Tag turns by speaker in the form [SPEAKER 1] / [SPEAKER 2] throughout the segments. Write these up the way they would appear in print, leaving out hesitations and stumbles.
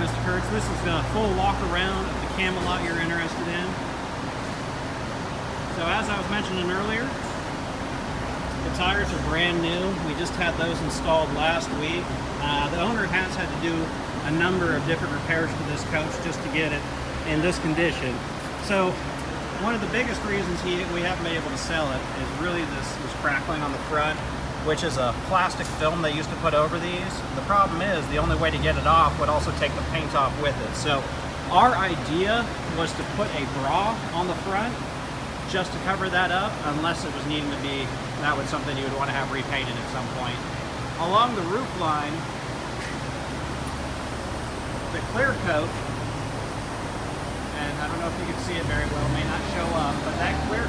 [SPEAKER 1] Mr. Kurtz. This is a full walk around of the Camelot you're interested in. So as I was mentioning earlier, the tires are brand new. We just had those installed last week. The owner has had to do a number of different repairs to this coach just to get it in this condition. So one of the biggest reasons we haven't been able to sell it is really this crackling on the front, which is a plastic film they used to put over these. The problem is the only way to get it off would also take the paint off with it. So our idea was to put a bra on the front just to cover that up, unless it was needing to be, that was something you would want to have repainted at some point. Along the roof line, the clear coat, and I don't know if you can see it very well, it may not show up, but that clear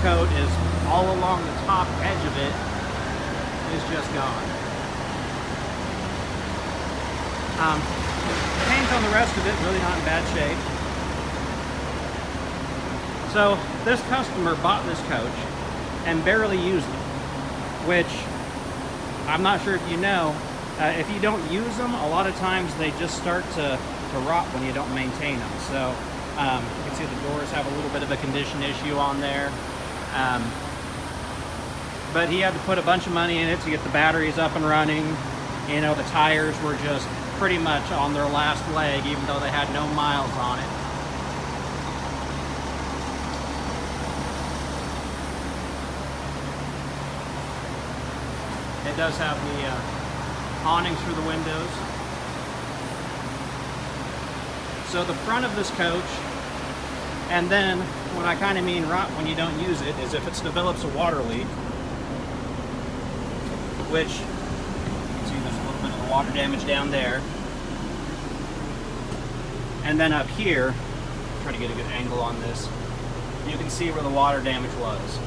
[SPEAKER 1] coat is all along the top edge of it is just gone. Paint on the rest of it really not in bad shape. So this customer bought this coach and barely used it, which I'm not sure if you know, if you don't use them, a lot of times they just start to rot when you don't maintain them. So you can see the doors have a little bit of a condition issue on there. But he had to put a bunch of money in it to get the batteries up and running. You know, the tires were just pretty much on their last leg, even though they had no miles on it. It does have the awnings for the windows. So the front of this coach, and then what I kind of mean rot when you don't use it is if it develops a water leak, which you can see there's a little bit of the water damage down there. And then up here, try to get a good angle on this, you can see where the water damage was.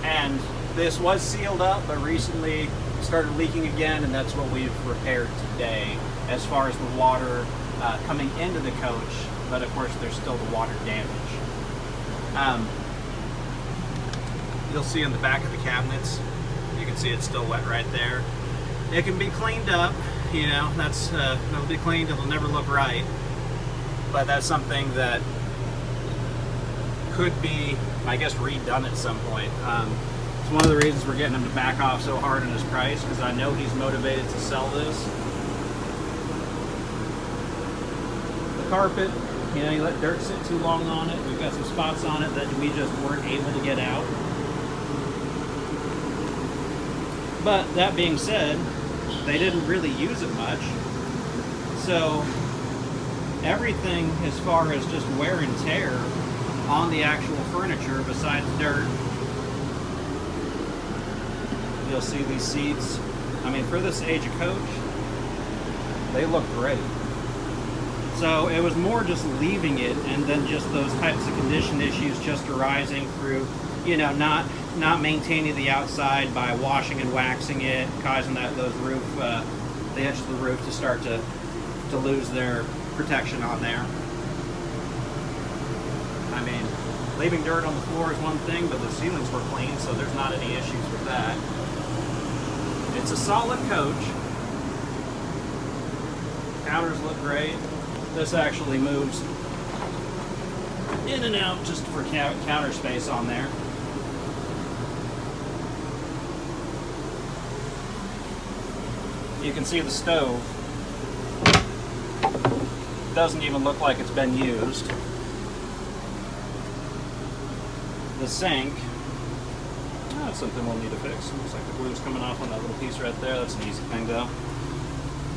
[SPEAKER 1] And this was sealed up, but recently started leaking again, and that's what we've repaired today as far as the water coming into the coach, but of course there's still the water damage. You'll see in the back of the cabinets, you can see it's still wet right there. It can be cleaned up, you know, it'll be cleaned, it'll never look right, but that's something that could be, I guess, redone at some point. It's one of the reasons we're getting him to back off so hard on his price, because I know he's motivated to sell this. The carpet, you know, you let dirt sit too long on it. We've got some spots on it that we just weren't able to get out. But that being said, they didn't really use it much. So everything as far as just wear and tear on the actual furniture besides dirt. You'll see these seats. I mean, for this age of coach, they look great. So it was more just leaving it, and then just those types of condition issues just arising through, you know, not maintaining the outside by washing and waxing it, causing those roof, the edge of the roof to start to lose their protection on there. I mean, leaving dirt on the floor is one thing, but the ceilings were clean, so there's not any issues with that. It's a solid coach. Counters look great. This actually moves in and out just for counter space on there. You can see the stove doesn't even look like it's been used. The sink, that's something we'll need to fix. Looks like the glue's coming off on that little piece right there. That's an easy thing though.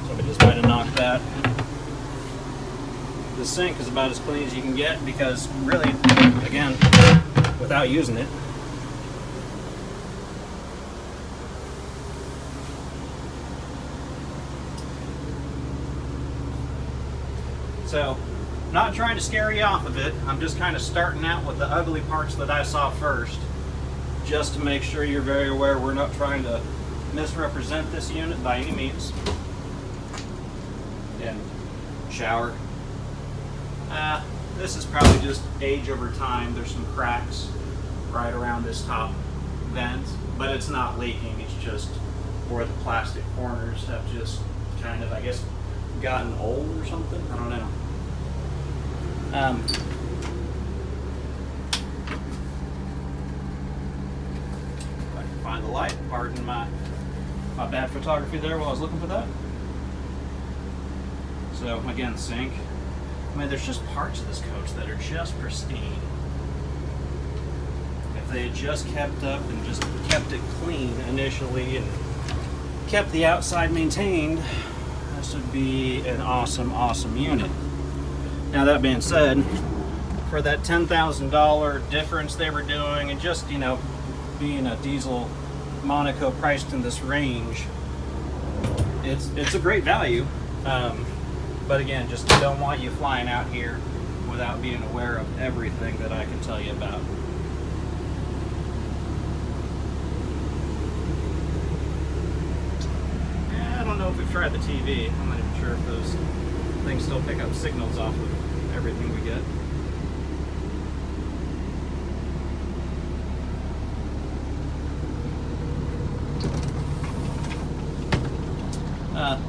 [SPEAKER 1] Somebody just might have knocked that. The sink is about as clean as you can get because really, again, without using it, so not trying to scare you off of it. I'm just kind of starting out with the ugly parts that I saw first, just to make sure you're very aware we're not trying to misrepresent this unit by any means. And shower. This is probably just age over time. There's some cracks right around this top vent, but it's not leaking. It's just where the plastic corners have just kind of, I guess, gotten old or something. I don't know. If I can find the light, pardon my bad photography there while I was looking for that. So again, sink. I mean, there's just parts of this coach that are just pristine. If they had just kept up and just kept it clean initially and kept the outside maintained, this would be an awesome, awesome unit. Now that being said, for that $10,000 difference they were doing, and just, you know, being a diesel Monaco priced in this range, it's a great value. But again, just don't want you flying out here without being aware of everything that I can tell you about. I don't know if we've tried the TV. I'm not even sure if those things still pick up signals off of everything we get.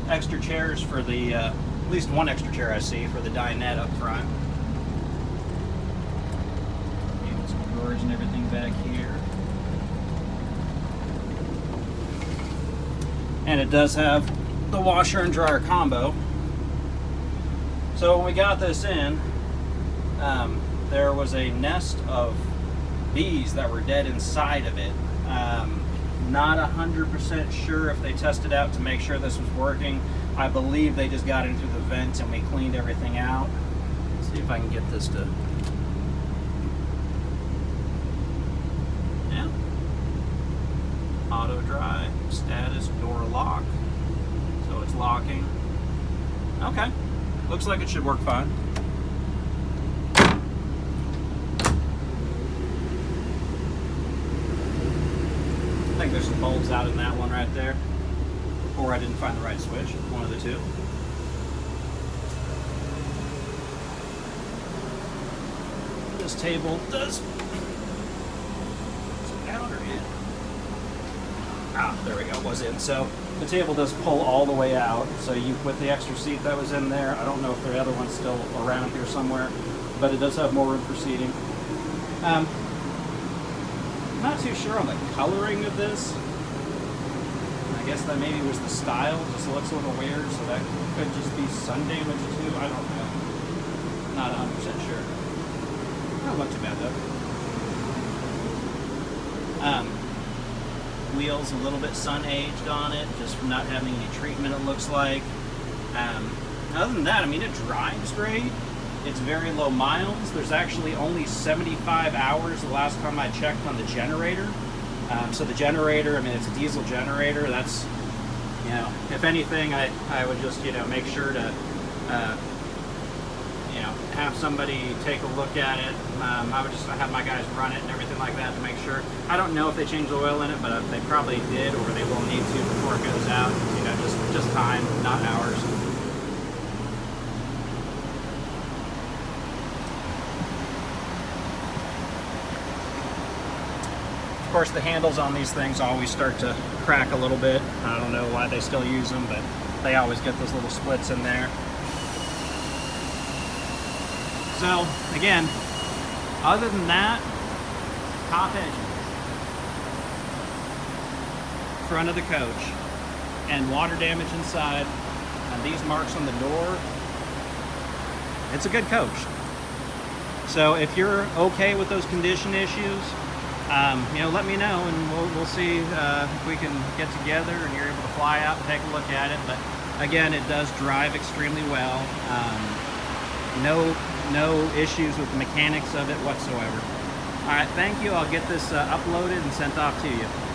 [SPEAKER 1] Extra chairs for the, at least one extra chair I see for the dinette up front. Even some drawers and everything back here. And it does have the washer and dryer combo. So when we got this in, there was a nest of bees that were dead inside of it. Not 100% sure if they tested out to make sure this was working. I believe they just got in through the vents and we cleaned everything out. Let's see if I can get this to... Yeah. Auto dry, status, door lock. So it's locking. Okay. Looks like it should work fine. I think there's some bulbs out in that one right there. Or I didn't find the right switch, one of the two. This table does... Is it out or in? Ah, there we go, it was in. So the table does pull all the way out. So you, with the extra seat that was in there, I don't know if the other one's still around here somewhere, but it does have more room for seating. I'm not too sure on the coloring of this. I guess that maybe was the style, just looks a little weird, so that could just be sun damage too, I don't know. Not 100% sure. Not look too bad though. Wheels a little bit sun aged on it, just from not having any treatment it looks like. Other than that, I mean, it drives great. It's very low miles. There's actually only 75 hours the last time I checked on the generator. So the generator, I mean, it's a diesel generator. That's, you know, if anything, I would just, you know, make sure to, you know, have somebody take a look at it. I would just have my guys run it and everything like that to make sure. I don't know if they changed the oil in it, but they probably did, or they will need to before it goes out. You know, just time, not hours. Of course, the handles on these things always start to crack a little bit. I don't know why they still use them, but they always get those little splits in there. So, again, other than that, top edge, front of the coach, and water damage inside, and these marks on the door, it's a good coach. So if you're okay with those condition issues, you know, let me know, and we'll see if we can get together and you're able to fly out and take a look at it. But again, it does drive extremely well. No issues with the mechanics of it whatsoever. All right, thank you. I'll get this uploaded and sent off to you.